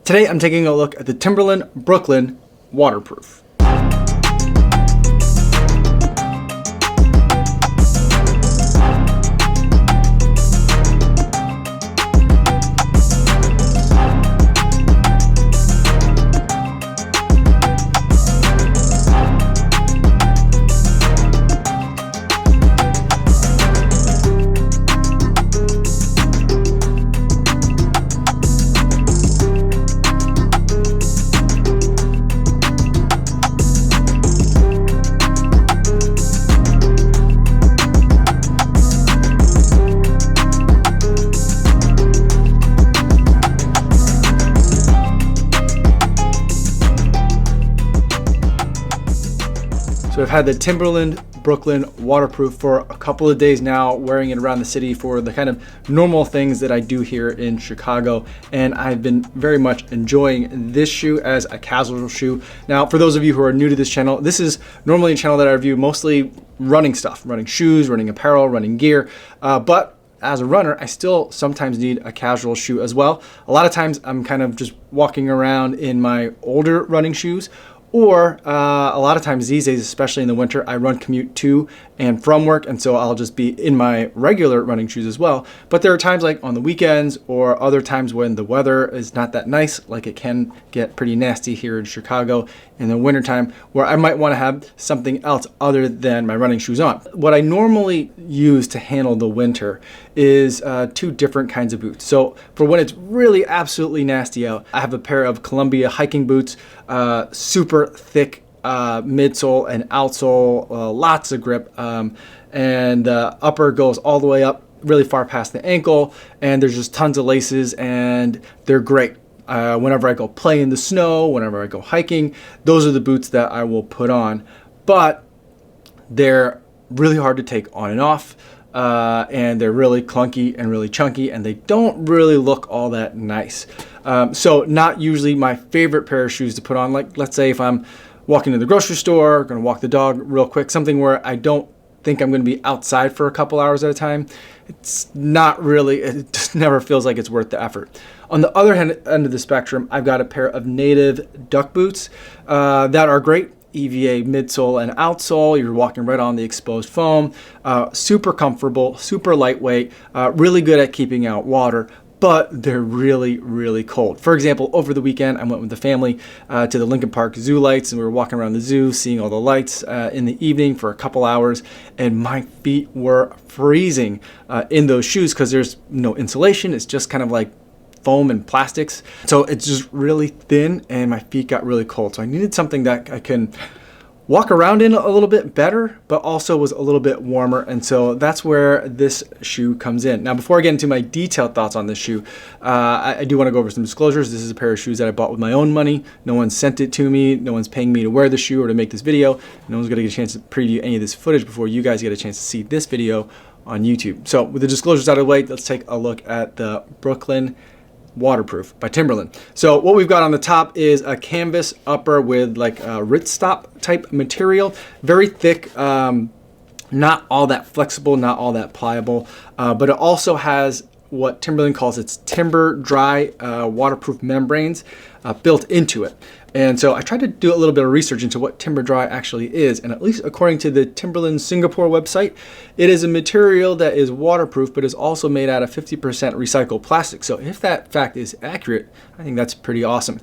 Today I'm taking a look at the Timberland Brooklyn Waterproof. So I've had the Timberland Brooklyn Waterproof for a couple of days now, wearing it around the city for the kind of normal things that I do here in Chicago. And I've been very much enjoying this shoe as a casual shoe. Now, for those of you who are new to this channel, this is normally a channel that I review mostly running stuff, running shoes, running apparel, running gear. But as a runner, I still sometimes need a casual shoe as well. A lot of times I'm kind of just walking around in my older running shoes, or a lot of times these days, especially in the winter, I run commute to and from work, and so I'll just be in my regular running shoes as well. But there are times like on the weekends or other times when the weather is not that nice, like it can get pretty nasty here in Chicago in the wintertime, where I might want to have something else other than my running shoes on. What I normally use to handle the winter is two different kinds of boots. So for when it's really absolutely nasty out, I have a pair of Columbia hiking boots, super thick midsole and outsole, lots of grip, and upper goes all the way up really far past the ankle, and there's just tons of laces, and they're great. Whenever I go play in the snow, whenever I go hiking, those are the boots that I will put on. But they're really hard to take on and off, and they're really clunky and really chunky, and they don't really look all that nice. So not usually my favorite pair of shoes to put on. Like, let's say if I'm walking to the grocery store, gonna walk the dog real quick, something where I don't think I'm gonna be outside for a couple hours at a time. It's not really, it just never feels like it's worth the effort. On the other end of the spectrum, I've got a pair of native duck boots that are great. EVA midsole and outsole. You're walking right on the exposed foam. Super comfortable, super lightweight, really good at keeping out water, but they're really, really cold. For example, over the weekend, I went with the family to the Lincoln Park Zoo lights, and we were walking around the zoo, seeing all the lights in the evening for a couple hours, and my feet were freezing in those shoes because there's no insulation. It's just kind of like foam and plastics. So it's just really thin, and my feet got really cold. So I needed something that I can walk around in a little bit better, but also was a little bit warmer. And so that's where this shoe comes in. Now, before I get into my detailed thoughts on this shoe, I do want to go over some disclosures. This is a pair of shoes that I bought with my own money. No one sent it to me. No one's paying me to wear the shoe or to make this video. No one's going to get a chance to preview any of this footage before you guys get a chance to see this video on YouTube. So with the disclosures out of the way, let's take a look at the Brooklyn Waterproof by Timberland. So what we've got on the top is a canvas upper with like a ripstop type material, very thick, not all that flexible, not all that pliable, but it also has what Timberland calls its timber dry waterproof membranes built into it. And so I tried to do a little bit of research into what timber dry actually is, and at least according to the Timberland Singapore website, it is a material that is waterproof but is also made out of 50% recycled plastic. So if that fact is accurate, I think that's pretty awesome.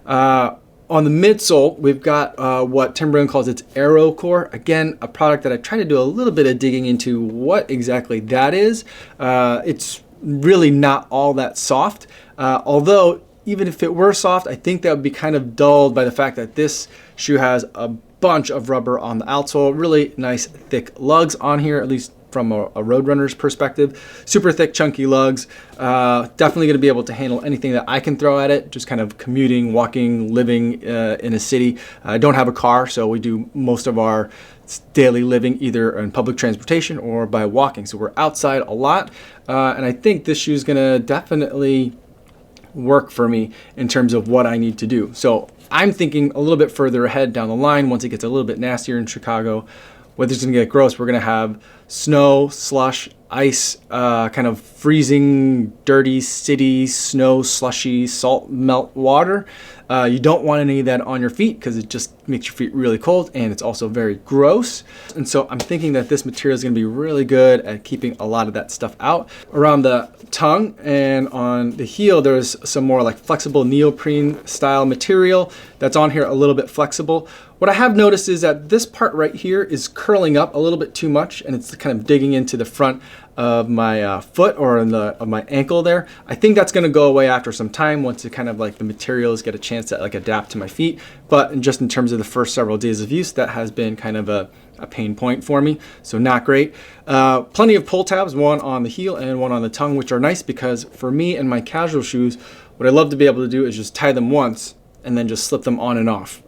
On the midsole, we've got what Timberland calls its Aero Core. Again, a product that I tried to do a little bit of digging into what exactly that is. It's really not all that soft, although even if it were soft, I think that would be kind of dulled by the fact that this shoe has a bunch of rubber on the outsole, really nice thick lugs on here, at least from a road runner's perspective. Super thick, chunky lugs. Definitely going to be able to handle anything that I can throw at it, just kind of commuting, walking, living in a city. I don't have a car, so we do most of our daily living either in public transportation or by walking. So we're outside a lot, and I think this shoe is going to definitely work for me in terms of what I need to do. So I'm thinking a little bit further ahead down the line, once it gets a little bit nastier in Chicago, weather's gonna get gross, we're gonna have snow, slush, ice, kind of freezing, dirty city, snow, slushy, salt melt water. You don't want any of that on your feet because it just makes your feet really cold, and it's also very gross. And so I'm thinking that this material is going to be really good at keeping a lot of that stuff out. Around the tongue and on the heel, there's some more like flexible neoprene style material that's on here, a little bit flexible. What I have noticed is that this part right here is curling up a little bit too much, and it's kind of digging into the front of my foot or of my ankle there. I think that's going to go away after some time once it kind of like the materials get a chance to like adapt to my feet. But just in terms of the first several days of use, that has been kind of a pain point for me, so not great. Plenty of pull tabs, one on the heel and one on the tongue, which are nice because for me and my casual shoes, what I love to be able to do is just tie them once and then just slip them on and off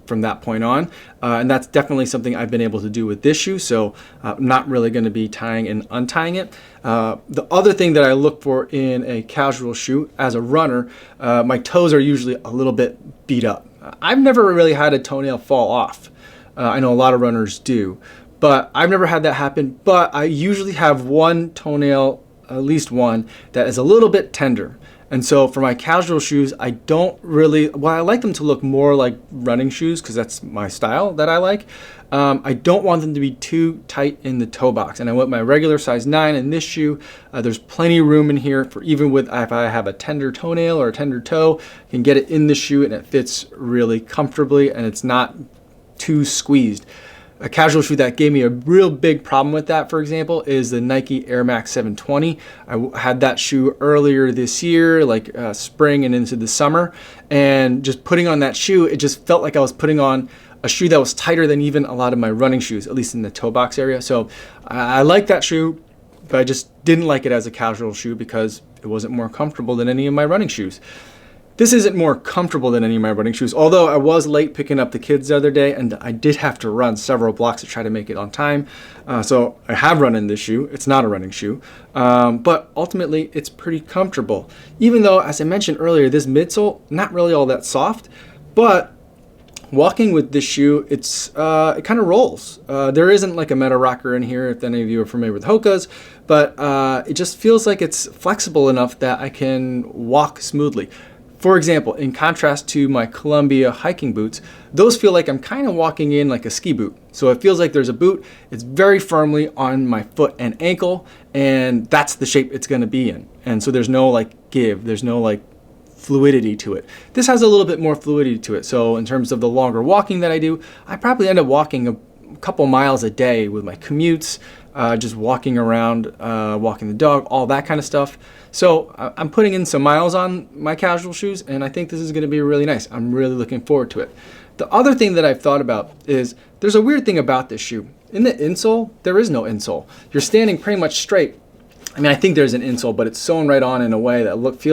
from that point on. And that's definitely something I've been able to do with this shoe, so I'm not really going to be tying and untying it. The other thing that I look for in a casual shoe as a runner, my toes are usually a little bit beat up. I've never really had a toenail fall off. I know a lot of runners do, but I've never had that happen. But I usually have one toenail, at least one, that is a little bit tender. And so for my casual shoes, I don't really, well, I like them to look more like running shoes because that's my style that I like. I don't want them to be too tight in the toe box. And I went my regular size 9 in this shoe. There's plenty of room in here for even with, if I have a tender toenail or a tender toe, I can get it in the shoe and it fits really comfortably and it's not too squeezed. A casual shoe that gave me a real big problem with that, for example, is the Nike Air Max 720. I had that shoe earlier this year, like spring and into the summer, and just putting on that shoe, it just felt like I was putting on a shoe that was tighter than even a lot of my running shoes, at least in the toe box area. So I like that shoe, but I just didn't like it as a casual shoe because it wasn't more comfortable than any of my running shoes. This isn't more comfortable than any of my running shoes, although I was late picking up the kids the other day and I did have to run several blocks to try to make it on time. So I have run in this shoe. It's not a running shoe, but ultimately it's pretty comfortable. Even though, as I mentioned earlier, this midsole, not really all that soft, but walking with this shoe, it kind of rolls. There isn't like a meta rocker in here if any of you are familiar with Hoka's, but it just feels like it's flexible enough that I can walk smoothly. For example, in contrast to my Columbia hiking boots, those feel like I'm kind of walking in like a ski boot. So it feels like there's a boot, it's very firmly on my foot and ankle, and that's the shape it's gonna be in. And so there's no like give, there's no like fluidity to it. This has a little bit more fluidity to it. So in terms of the longer walking that I do, I probably end up walking a couple miles a day with my commutes, just walking around, walking the dog, all that kind of stuff. So I'm putting in some miles on my casual shoes, and I think this is going to be really nice. I'm really looking forward to it. The other thing that I've thought about is there's a weird thing about this shoe. In the insole, there is no insole. You're standing pretty much straight. I mean, I think there's an insole, but it's sewn right on in a way that looks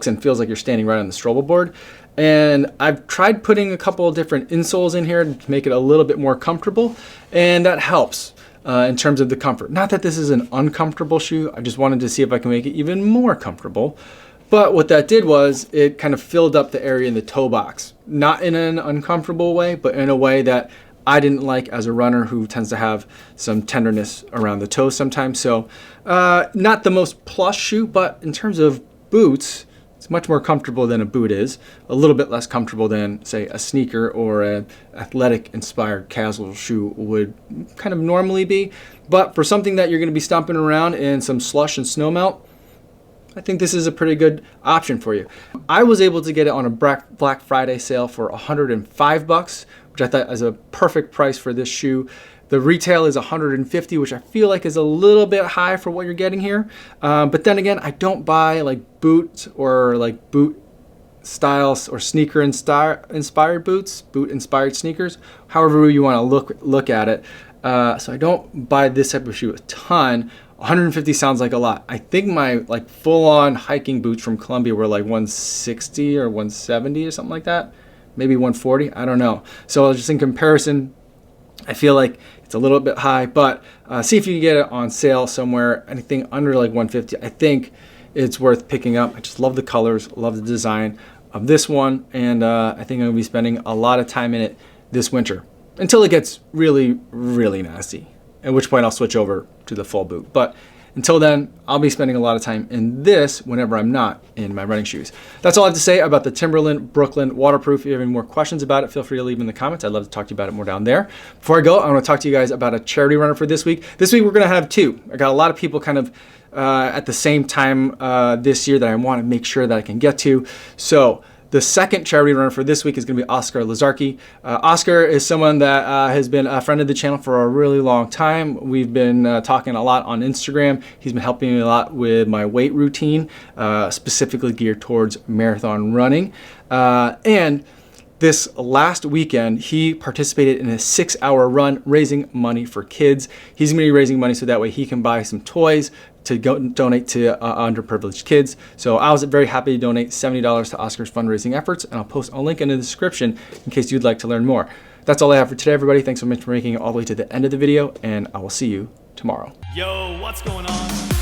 and feels like you're standing right on the stroller board. And I've tried putting a couple of different insoles in here to make it a little bit more comfortable, and that helps. In terms of the comfort. Not that this is an uncomfortable shoe, I just wanted to see if I can make it even more comfortable. But what that did was it kind of filled up the area in the toe box. Not in an uncomfortable way, but in a way that I didn't like as a runner who tends to have some tenderness around the toes sometimes. So not the most plush shoe, but in terms of boots, it's much more comfortable than a boot is. A little bit less comfortable than, say, a sneaker or an athletic-inspired casual shoe would kind of normally be. But for something that you're going to be stomping around in some slush and snow melt, I think this is a pretty good option for you. I was able to get it on a Black Friday sale for $105, which I thought is a perfect price for this shoe. The retail is $150, which I feel like is a little bit high for what you're getting here. But then again, I don't buy like boots or like boot styles or sneaker inspired boots, boot inspired sneakers, however you want to look at it. So I don't buy this type of shoe a ton. 150 sounds like a lot. I think my like full-on hiking boots from Columbia were like 160 or 170 or something like that. Maybe 140, I don't know. So just in comparison, I feel like it's a little bit high, but see if you can get it on sale somewhere. Anything under like 150, I think it's worth picking up. I just love the colors, love the design of this one, and I think I'm gonna be spending a lot of time in it this winter until it gets really, really nasty. at which point I'll switch over to the full boot. But until then, I'll be spending a lot of time in this whenever I'm not in my running shoes. That's all I have to say about the Timberland Brooklyn Waterproof. If you have any more questions about it, feel free to leave them in the comments. I'd love to talk to you about it more down there. Before I go, I want to talk to you guys about a charity runner for this week. This week, we're going to have two. I got a lot of people kind of at the same time this year that I want to make sure that I can get to. So the second charity runner for this week is going to be Oscar Lazarki. Oscar is someone that has been a friend of the channel for a really long time. We've been talking a lot on Instagram. He's been helping me a lot with my weight routine, specifically geared towards marathon running. And this last weekend, he participated in a 6-hour run raising money for kids. He's going to be raising money so that way he can buy some toys to go donate to underprivileged kids. So I was very happy to donate $70 to Oscar's fundraising efforts, and I'll post a link in the description in case you'd like to learn more. That's all I have for today, everybody. Thanks so much for making it all the way to the end of the video, and I will see you tomorrow. Yo, what's going on?